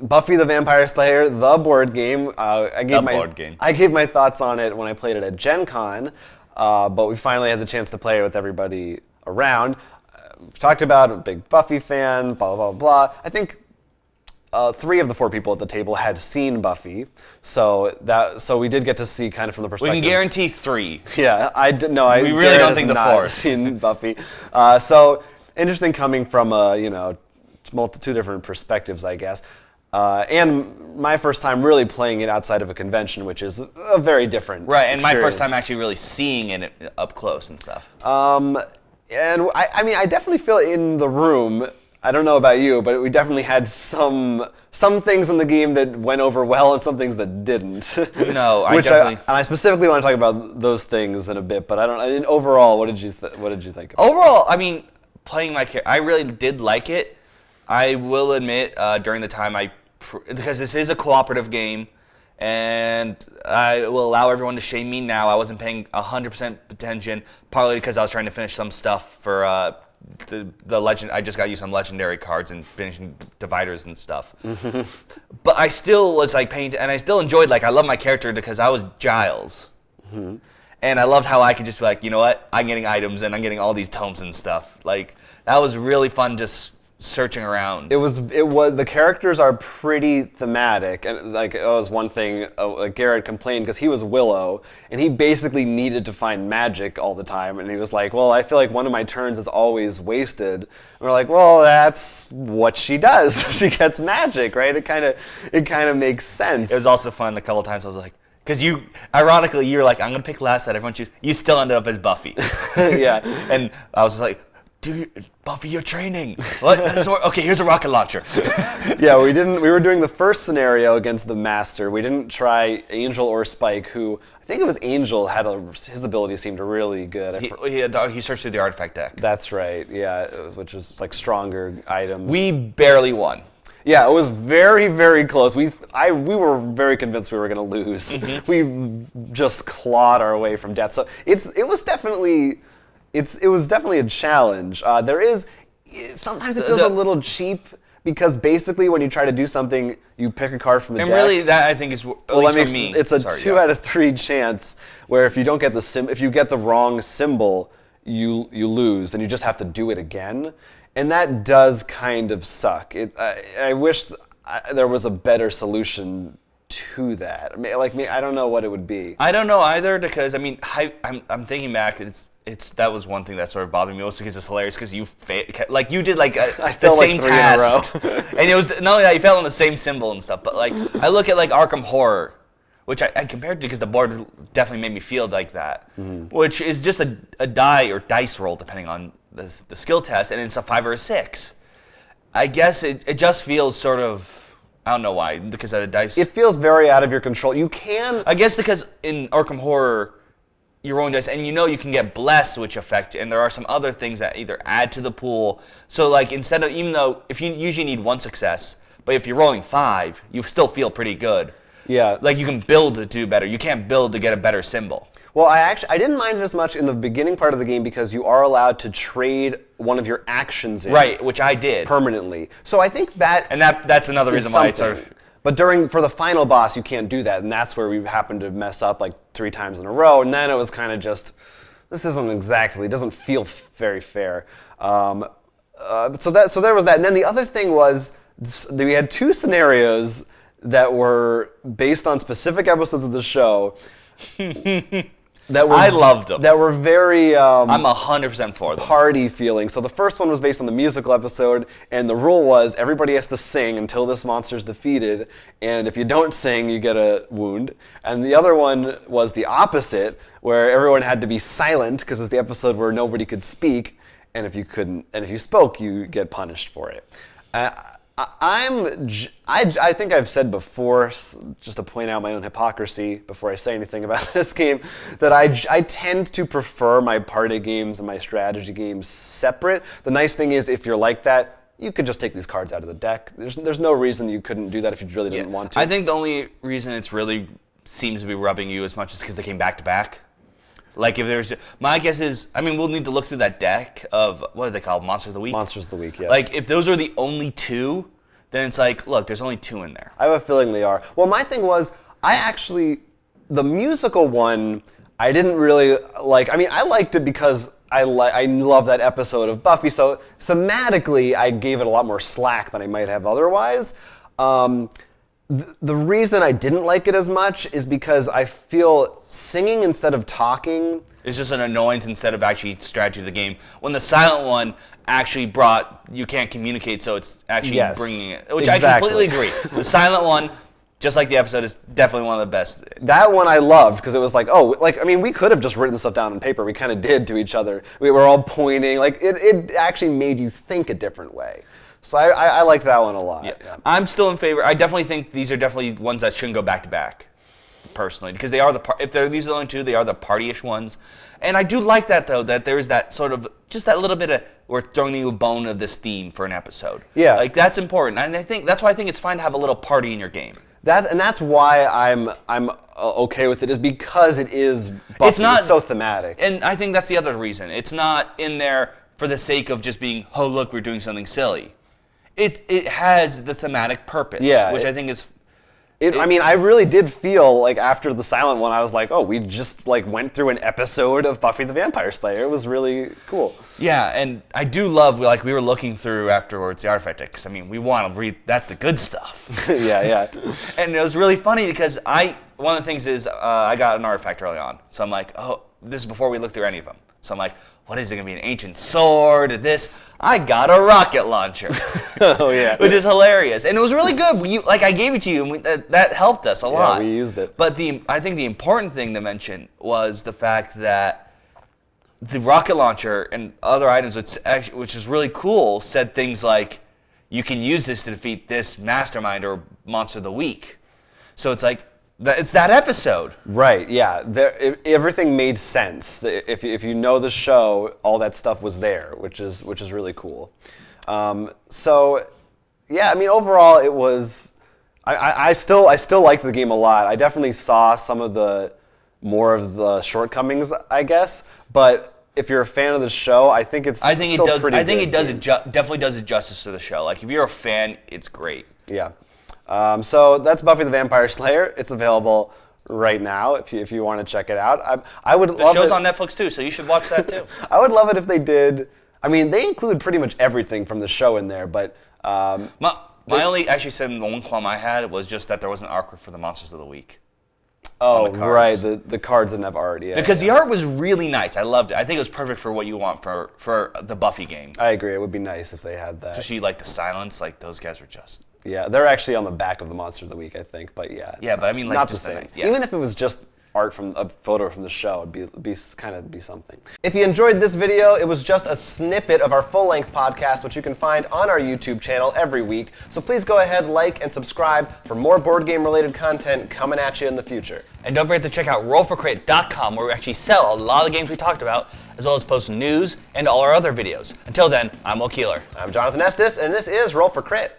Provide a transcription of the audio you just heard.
Buffy the Vampire Slayer, the board game. I gave my thoughts on it when I played it at Gen Con, but we finally had the chance to play it with everybody around. We've talked about, I'm a big Buffy fan, blah, blah, blah. I think 3 of the 4 people at the table had seen Buffy, so we did get to see kind of from the perspective. We can guarantee 3. Yeah, we really don't think the 4th. Seen Buffy, so interesting coming from multitude different perspectives, I guess. And my first time really playing it outside of a convention, which is a very different and experience. my first time actually really seeing it up close and stuff. And I definitely feel it in the room. I don't know about you, but we definitely had some things in the game that went over well and some things that didn't. No, I specifically want to talk about those things in a bit. But overall, what did you think about it? Overall, I mean, playing my character, I really did like it. I will admit, during the time because this is a cooperative game, and I will allow everyone to shame me now. I wasn't paying 100% attention, partly because I was trying to finish some stuff for the legend. I just got used some legendary cards and finishing dividers and stuff. But I still was paying, and I still enjoyed. I love my character because I was Giles, and I loved how I could just be like, you know what, I'm getting items and I'm getting all these tomes and stuff. That was really fun, just searching around. It was the characters are pretty thematic, and it was one thing Garrett complained because he was Willow and he basically needed to find magic all the time, and he was like, well, I feel like one of my turns is always wasted. And we're like, well, that's what she does. She gets magic, right? It kind of makes sense. It was also fun a couple times. I was like, because you were like, I'm gonna pick last that everyone chooses. You still ended up as Buffy. Yeah. And I was like, Buffy, you're training. What? Okay, here's a rocket launcher. Yeah, we were doing the first scenario against the Master. We didn't try Angel or Spike, who I think it was Angel his abilities seemed really good. He searched through the artifact deck. That's right. Yeah, which was stronger items. We barely won. Yeah, it was very, very close. We were very convinced we were going to lose. We just clawed our way from death. So it was definitely a challenge. Sometimes it feels a little cheap because basically when you try to do something, you pick a card from the deck. And really, that I think is at least for me. It's a 2 out of 3 chance where if you don't get if you get the wrong symbol, you lose, and you just have to do it again. And that does kind of suck. I wish there was a better solution to that. I don't know what it would be. I don't know either because I'm thinking back. That was one thing that sort of bothered me most because it's hilarious because you did the same task and it was not only that you fell on the same symbol and stuff, but I look at Arkham Horror, which I compared to because the board definitely made me feel like that, which is just a die or dice roll depending on the skill test, and it's a 5 or a 6. I guess it just feels sort of, I don't know why, because of the dice. It feels very out of your control. I guess because in Arkham Horror, you're rolling dice, and you can get blessed, which affect, and there are some other things that either add to the pool. So instead of, even though if you usually need 1 success, but if you're rolling 5, you still feel pretty good. Yeah. You can build to do better. You can't build to get a better symbol. Well, I didn't mind it as much in the beginning part of the game because you are allowed to trade one of your actions in. Right, which I did. Permanently. So I think that's another reason why it's But for the final boss, you can't do that, and that's where we happened to mess up 3 times in a row, and then it was kind of just, this doesn't feel very fair. So there was that, and then the other thing was, we had 2 scenarios that were based on specific episodes of the show. I loved them. That were very I'm 100% for them. Party feeling. So the first one was based on the musical episode, and the rule was everybody has to sing until this monster's defeated, and if you don't sing, you get a wound. And the other one was the opposite, where everyone had to be silent because it was the episode where nobody could speak, and if you spoke, you get punished for it. I think I've said before, just to point out my own hypocrisy before I say anything about this game, that I tend to prefer my party games and my strategy games separate. The nice thing is, if you're like that, you could just take these cards out of the deck. There's no reason you couldn't do that if you really didn't want to. I think the only reason it's really seems to be rubbing you as much is because they came back to back. If there's, my guess is, we'll need to look through that deck of, what are they called, Monsters of the Week? Monsters of the Week, yeah. If those are the only 2, then it's like, look, there's only 2 in there. I have a feeling they are. Well, my thing was, the musical one, I didn't really like. I mean, I liked it because I love that episode of Buffy, so thematically I gave it a lot more slack than I might have otherwise. The reason I didn't like it as much is because I feel singing instead of talking... It's just an annoyance instead of actually strategy of the game. When the silent one actually brought, you can't communicate, so it's actually bringing it. Which I completely agree. The silent one, just like the episode, is definitely one of the best. That one I loved because it was like, we could have just written stuff down on paper. We kind of did to each other. We were all pointing. Like, it actually made you think a different way. So I liked that one a lot. Yeah. I'm still in favor. I definitely think these are definitely ones that shouldn't go back to back, personally, because they are these are the only 2, they are the party-ish ones. And I do like that, though, that there is that sort of, just that little bit of, we're throwing you a bone of this theme for an episode. Yeah. Like, that's important. And that's why I think it's fine to have a little party in your game. That's why I'm okay with it, is because it is Buffy. It's so thematic. And I think that's the other reason. It's not in there for the sake of just being, oh, look, we're doing something silly. It has the thematic purpose, which I think is... I mean, I really did feel like after the silent one, I was like, oh, we just like went through an episode of Buffy the Vampire Slayer. It was really cool. Yeah, and I do love, like, we were looking through afterwards the artifact decks. I mean, we want to read, that's the good stuff. Yeah. And it was really funny because one of the things is I got an artifact early on. So I'm like, oh, this is before we looked through any of them. So I'm like, what is it going to be, an ancient sword, this? I got a rocket launcher. Oh, yeah. Which is hilarious. And it was really good. I gave it to you, and that helped us a lot. Yeah, we used it. But I think the important thing to mention was the fact that the rocket launcher and other items, which is really cool, said things like, you can use this to defeat this mastermind or monster of the week. So it's like, it's that episode. Right, yeah. Everything made sense. If you know the show, all that stuff was there, which is really cool. So, yeah, I mean, overall, it was... I still liked the game a lot. I definitely saw some of the more of the shortcomings, I guess. But if you're a fan of the show, I think it definitely does it justice to the show. Like, if you're a fan, it's great. Yeah. So that's Buffy the Vampire Slayer. It's available right now if you want to check it out. I would love it. The show's on Netflix too, so you should watch that too. I would love it if they did. I mean, they include pretty much everything from the show in there, but my only one qualm I had was just that there was an arc for the monsters of the week. Oh, right, the cards didn't have art. Yeah, because the art was really nice. I loved it. I think it was perfect for what you want for the Buffy game. I agree. It would be nice if they had that. Especially like the silence. Like those guys were just. Yeah, they're actually on the back of the Monsters of the Week, I think. But yeah. Yeah, but I mean, like, not just the same. Yeah. Even if it was just art from a photo from the show, it'd be something. If you enjoyed this video, it was just a snippet of our full-length podcast, which you can find on our YouTube channel every week. So please go ahead, like, and subscribe for more board game-related content coming at you in the future. And don't forget to check out rollforcrit.com, where we actually sell a lot of the games we talked about, as well as post news and all our other videos. Until then, I'm Will Keeler. I'm Jonathan Estes, and this is Roll for Crit.